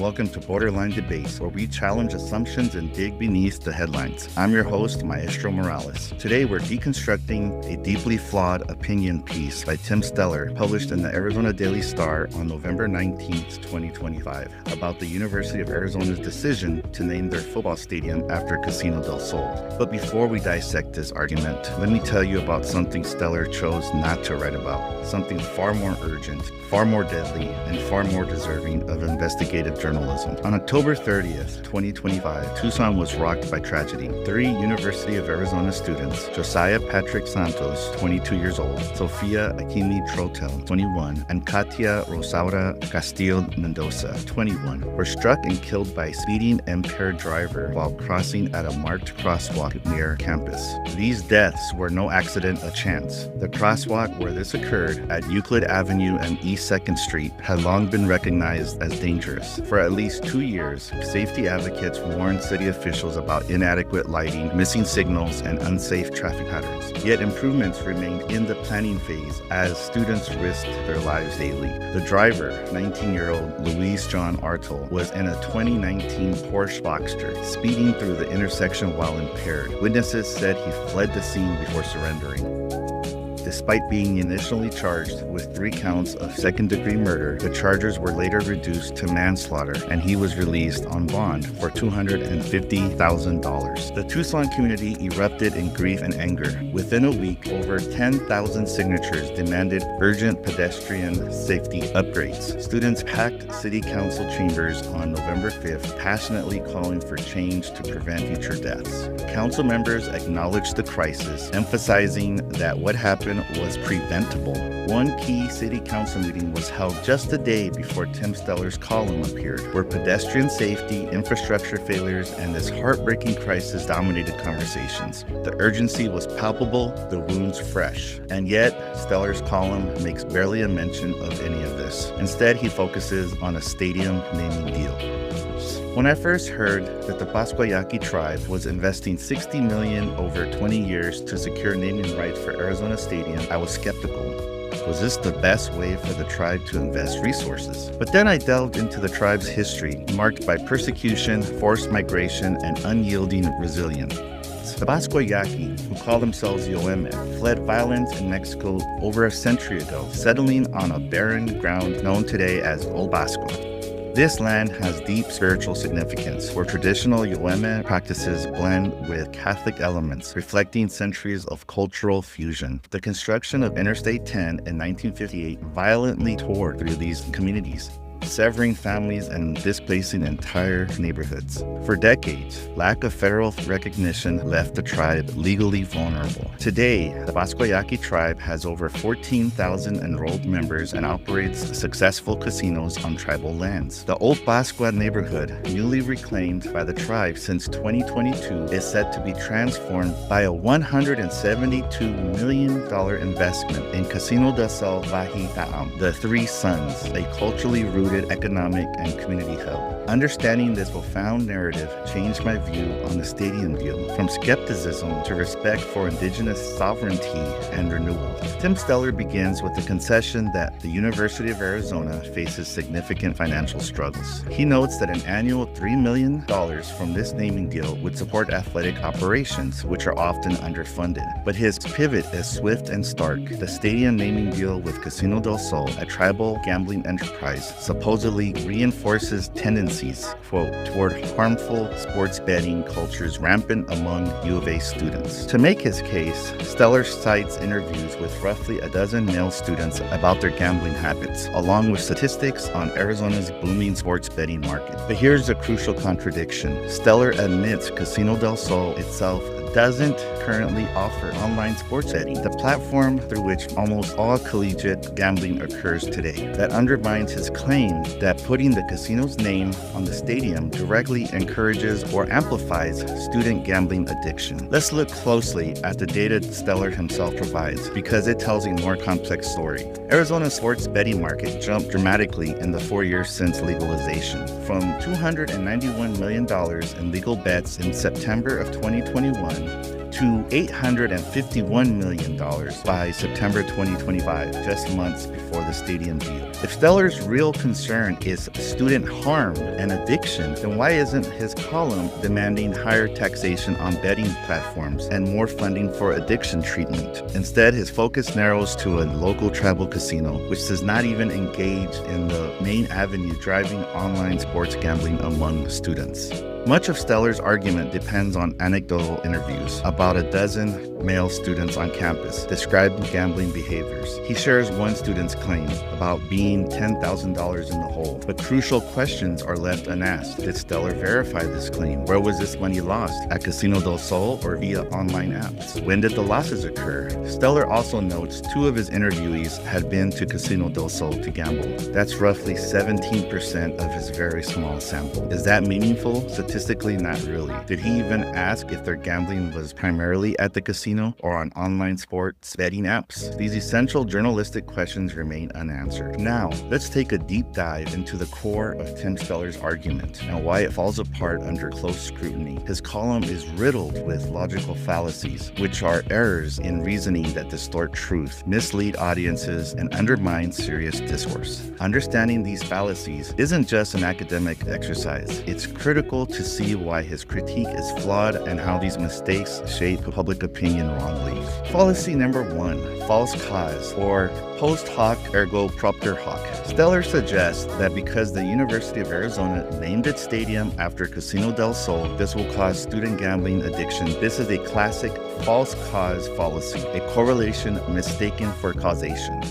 Welcome to Borderline Debates, where we challenge assumptions and dig beneath the headlines. I'm your host, Maestro Morales. Today, we're deconstructing a deeply flawed opinion piece by Tim Steller, published in the Arizona Daily Star on November 19th, 2025, about the University of Arizona's decision to name their football stadium after Casino del Sol. But before we dissect this argument, let me tell you about something Steller chose not to write about, something far more urgent, far more deadly, and far more deserving of investigative journalism. On October 30th, 2025, Tucson was rocked by tragedy. 3 University of Arizona students, Josiah Patrick Santos, 22 years old, Sofia Akimi Trotel, 21, and Katia Rosaura Castillo Mendoza, 21, were struck and killed by a speeding impaired driver while crossing at a marked crosswalk near campus. These deaths were no accident, a chance. The crosswalk where this occurred, at Euclid Avenue and East 2nd Street, had long been recognized as dangerous. For at least 2 years, safety advocates warned city officials about inadequate lighting, missing signals, and unsafe traffic patterns. Yet improvements remained in the planning phase as students risked their lives daily. The driver, 19-year-old Luis John Artel, was in a 2019 Porsche Boxster, speeding through the intersection while impaired. Witnesses said he fled the scene before surrendering. Despite being initially charged with 3 counts of second-degree murder, the charges were later reduced to manslaughter, and he was released on bond for $250,000. The Tucson community erupted in grief and anger. Within a week, over 10,000 signatures demanded urgent pedestrian safety upgrades. Students packed city council chambers on November 5th, passionately calling for change to prevent future deaths. Council members acknowledged the crisis, emphasizing that what happened was preventable. One key city council meeting was held just a day before Tim Steller's column appeared, where pedestrian safety, infrastructure failures, and this heartbreaking crisis dominated conversations. The urgency was palpable, the wounds fresh. And yet, Steller's column makes barely a mention of any of this. Instead, he focuses on a stadium naming deal. When I first heard that the Pascuayaqui tribe was investing $60 million over 20 years to secure naming rights for Arizona Stadium, I was skeptical. Was this the best way for the tribe to invest resources? But then I delved into the tribe's history, marked by persecution, forced migration, and unyielding resilience. The Pascuayaqui, who call themselves Yoeme, fled violence in Mexico over a century ago, settling on a barren ground known today as Old Pascua. This land has deep spiritual significance, where traditional Yoeme practices blend with Catholic elements, reflecting centuries of cultural fusion. The construction of Interstate 10 in 1958 violently tore through these communities, severing families and displacing entire neighborhoods. For decades, lack of federal recognition left the tribe legally vulnerable. Today, the Pascuayaqui tribe has over 14,000 enrolled members and operates successful casinos on tribal lands. The Old Pascua neighborhood, newly reclaimed by the tribe since 2022, is set to be transformed by a $172 million investment in Casino del Sol Vahi Ta'am, the Three Suns, a culturally rooted economic and community hub. Understanding this profound narrative changed my view on the stadium deal, from skepticism to respect for Indigenous sovereignty and renewal. Tim Steller begins with the concession that the University of Arizona faces significant financial struggles. He notes that an annual $3 million from this naming deal would support athletic operations, which are often underfunded. But his pivot is swift and stark. The stadium naming deal with Casino del Sol, a tribal gambling enterprise, supposedly reinforces tendencies, quote, toward harmful sports betting cultures rampant among U of A students. To make his case, Steller cites interviews with roughly a dozen male students about their gambling habits, along with statistics on Arizona's booming sports betting market. But here's the crucial contradiction. Steller admits Casino del Sol itself doesn't currently offer online sports betting, the platform through which almost all collegiate gambling occurs today. That undermines his claim that putting the casino's name on the stadium directly encourages or amplifies student gambling addiction. Let's look closely at the data Steller himself provides, because it tells a more complex story. Arizona's sports betting market jumped dramatically in the 4 years since legalization, from $291 million in legal bets in September of 2021 to $851 million by September 2025, just months before the stadium deal. If Stellar's real concern is student harm and addiction, then why isn't his column demanding higher taxation on betting platforms and more funding for addiction treatment? Instead, his focus narrows to a local tribal casino, which does not even engage in the main avenue driving online sports gambling among students. Much of Stellar's argument depends on anecdotal interviews. About a dozen male students on campus describing gambling behaviors. He shares one student's claim about being $10,000 in the hole, but crucial questions are left unasked. Did Stellar verify this claim? Where was this money lost? At Casino del Sol or via online apps? When did the losses occur? Stellar also notes 2 of his interviewees had been to Casino del Sol to gamble. That's roughly 17% of his very small sample. Is that meaningful? Statistically, not really. Did he even ask if their gambling was primarily at the casino or on online sports betting apps? These essential journalistic questions remain unanswered. Now, let's take a deep dive into the core of Tim Stellar's argument and why it falls apart under close scrutiny. His column is riddled with logical fallacies, which are errors in reasoning that distort truth, mislead audiences, and undermine serious discourse. Understanding these fallacies isn't just an academic exercise. It's critical to see why his critique is flawed and how these mistakes shape public opinion wrongly. Fallacy number 1, false cause, or post hoc ergo propter hoc. Stellar suggests that because the University of Arizona named its stadium after Casino del Sol, this will cause student gambling addiction. This is a classic false cause fallacy, a correlation mistaken for causation.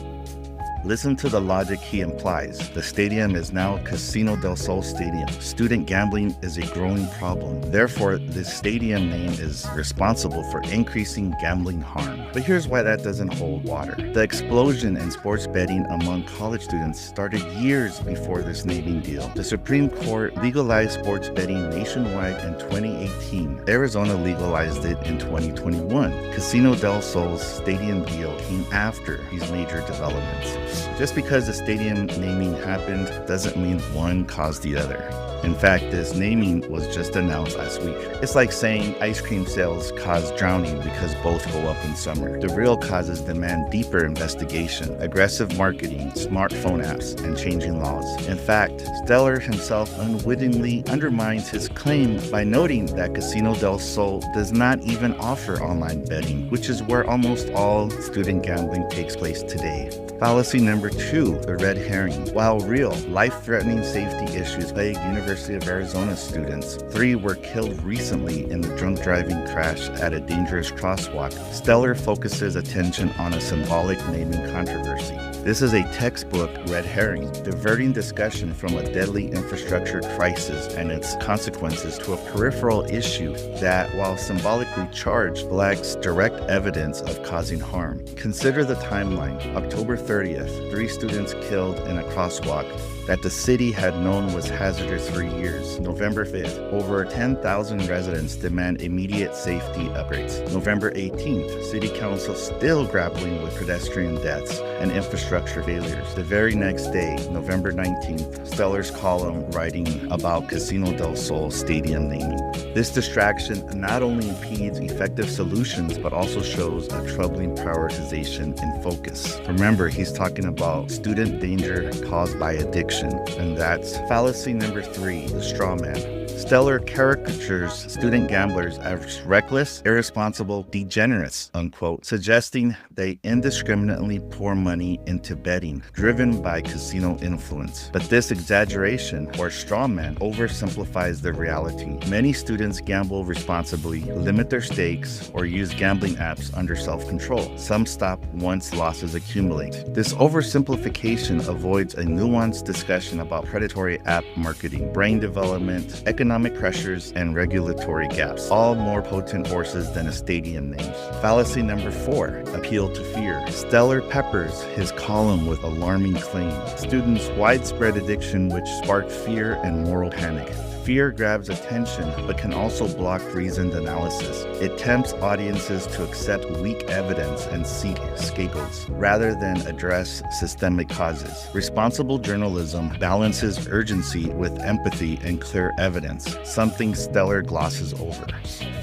Listen to the logic he implies. The stadium is now Casino del Sol Stadium. Student gambling is a growing problem. Therefore, this stadium name is responsible for increasing gambling harm. But here's why that doesn't hold water. The explosion in sports betting among college students started years before this naming deal. The Supreme Court legalized sports betting nationwide in 2018. Arizona legalized it in 2021. Casino del Sol's stadium deal came after these major developments. Just because the stadium naming happened doesn't mean one caused the other. In fact, this naming was just announced last week. It's like saying ice cream sales cause drowning because both go up in summer. The real causes demand deeper investigation, aggressive marketing, smartphone apps, and changing laws. In fact, Stellar himself unwittingly undermines his claim by noting that Casino del Sol does not even offer online betting, which is where almost all student gambling takes place today. Fallacy number 2, the red herring. While real, life-threatening safety issues plague University of Arizona students, 3 were killed recently in the drunk driving crash at a dangerous crosswalk. Stellar focuses attention on a symbolic naming controversy. This is a textbook red herring, diverting discussion from a deadly infrastructure crisis and its consequences to a peripheral issue that, while symbolically charged, lacks direct evidence of causing harm. Consider the timeline. October 30th, 3 students killed in a crosswalk that the city had known was hazardous for years. November 5th, over 10,000 residents demand immediate safety upgrades. November 18th, City Council still grappling with pedestrian deaths and infrastructure failures. The very next day, November 19th, Stellar's column writing about Casino del Sol stadium naming. This distraction not only impedes effective solutions, but also shows a troubling prioritization in focus. Remember, he's talking about student danger caused by addiction. And that's fallacy number 3, the straw man. Stellar caricatures student gamblers as reckless, irresponsible degenerates, unquote, suggesting they indiscriminately pour money into betting, driven by casino influence. But this exaggeration, or straw man, oversimplifies the reality. Many students gamble responsibly, limit their stakes, or use gambling apps under self-control. Some stop once losses accumulate. This oversimplification avoids a nuanced discussion about predatory app marketing, brain development, economic pressures, and regulatory gaps, all more potent forces than a stadium name. Fallacy number 4, appeal to fear. Stellar peppers his column with alarming claims. Students' widespread addiction which sparked fear and moral panic. Fear grabs attention but can also block reasoned analysis. It tempts audiences to accept weak evidence and seek scapegoats rather than address systemic causes. Responsible journalism balances urgency with empathy and clear evidence, something Stellar glosses over.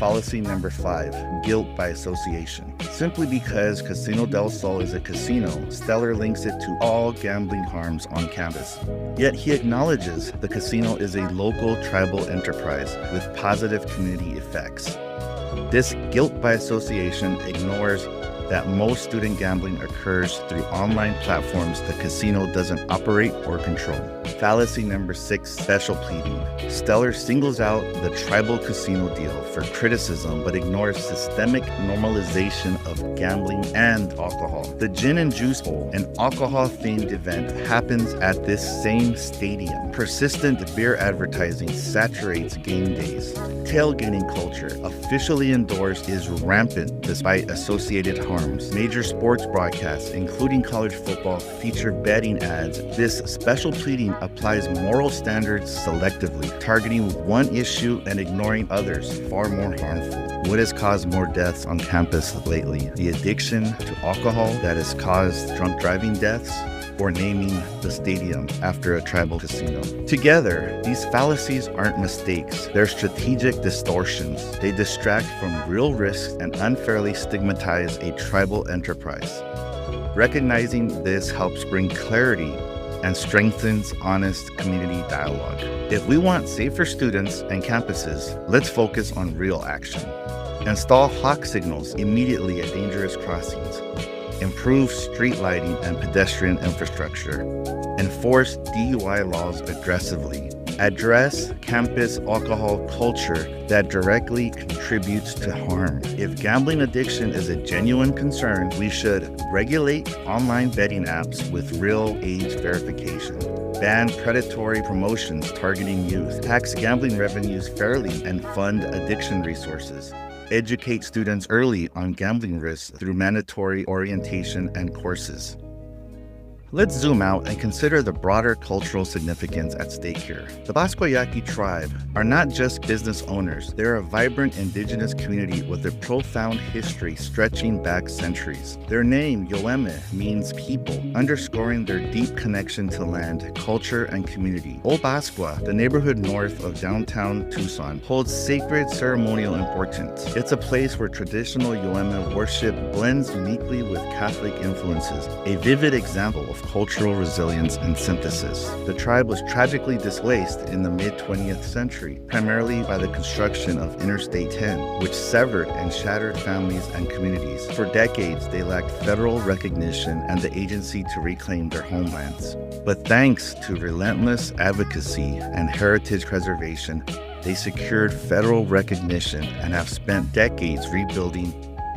Fallacy number 5, guilt by association. Simply because Casino del Sol is a casino, Stellar links it to all gambling harms on campus. Yet he acknowledges the casino is a local tribal enterprise with positive community effects. This guilt by association ignores that most student gambling occurs through online platforms the casino doesn't operate or control. Fallacy number 6, special pleading. Stellar singles out the tribal casino deal for criticism but ignores systemic normalization of gambling and alcohol. The Gin and Juice Bowl, an alcohol-themed event, happens at this same stadium. Persistent beer advertising saturates game days. Tailgating culture, officially endorsed, is rampant despite associated harms. Major sports broadcasts, including college football, feature betting ads. This special pleading applies moral standards selectively, targeting one issue and ignoring others far more harmful. What has caused more deaths on campus lately? The addiction to alcohol that has caused drunk driving deaths, or naming the stadium after a tribal casino. Together, these fallacies aren't mistakes, they're strategic distortions. They distract from real risks and unfairly stigmatize a tribal enterprise. Recognizing this helps bring clarity and strengthens honest community dialogue. If we want safer students and campuses, let's focus on real action. Install hawk signals immediately at dangerous crossings. Improve street lighting and pedestrian infrastructure. Enforce DUI laws aggressively. Address campus alcohol culture that directly contributes to harm. If gambling addiction is a genuine concern, we should regulate online betting apps with real age verification. Ban predatory promotions targeting youth. Tax gambling revenues fairly and fund addiction resources. Educate students early on gambling risks through mandatory orientation and courses. Let's zoom out and consider the broader cultural significance at stake here. The Bascoyaki tribe are not just business owners, they're a vibrant indigenous community with a profound history stretching back centuries. Their name, Yoeme, means people, underscoring their deep connection to land, culture, and community. Old Bascua, the neighborhood north of downtown Tucson, holds sacred ceremonial importance. It's a place where traditional Yoeme worship blends uniquely with Catholic influences, a vivid example of cultural resilience and synthesis. The tribe was tragically displaced in the mid-20th century, primarily by the construction of Interstate 10, which severed and shattered families and communities. For decades, they lacked federal recognition and the agency to reclaim their homelands. But thanks to relentless advocacy and heritage preservation, they secured federal recognition and have spent decades rebuilding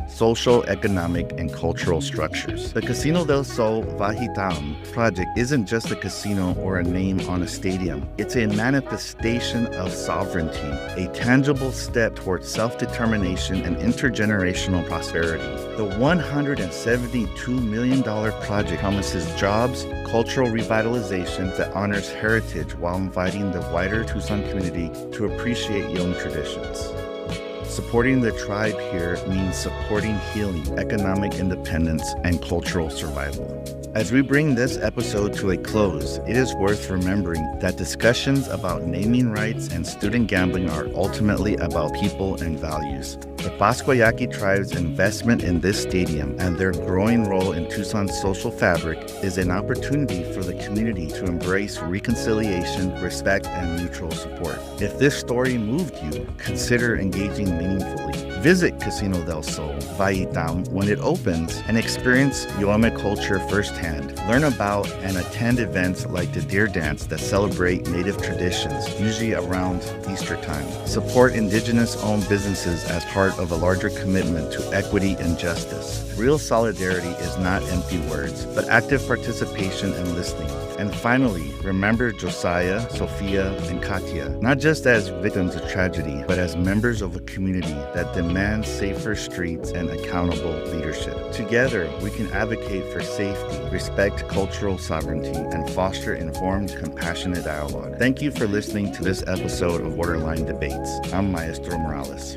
social, economic, and cultural structures. The Casino del Sol Vahitam project isn't just a casino or a name on a stadium. It's a manifestation of sovereignty, a tangible step towards self-determination and intergenerational prosperity. The $172 million project promises jobs, cultural revitalization that honors heritage while inviting the wider Tucson community to appreciate young traditions. Supporting the tribe here means supporting healing, economic independence, and cultural survival. As we bring this episode to a close, it is worth remembering that discussions about naming rights and student gambling are ultimately about people and values. The Bascoyaki tribe's investment in this stadium and their growing role in Tucson's social fabric is an opportunity for the community to embrace reconciliation, respect, and mutual support. If this story moved you, consider engaging meaningfully. Visit Casino del Sol Vahitam when it opens and experience Yoeme culture firsthand. Learn about and attend events like the Deer Dance that celebrate Native traditions, usually around Easter time. Support Indigenous-owned businesses as part of a larger commitment to equity and justice. Real solidarity is not empty words, but active participation and listening. And finally, remember Josiah, Sophia, and Katia, not just as victims of tragedy, but as members of a community that demand safer streets and accountable leadership. Together, we can advocate for safety, respect cultural sovereignty, and foster informed, compassionate dialogue. Thank you for listening to this episode of Borderline Debates. I'm Maestro Morales.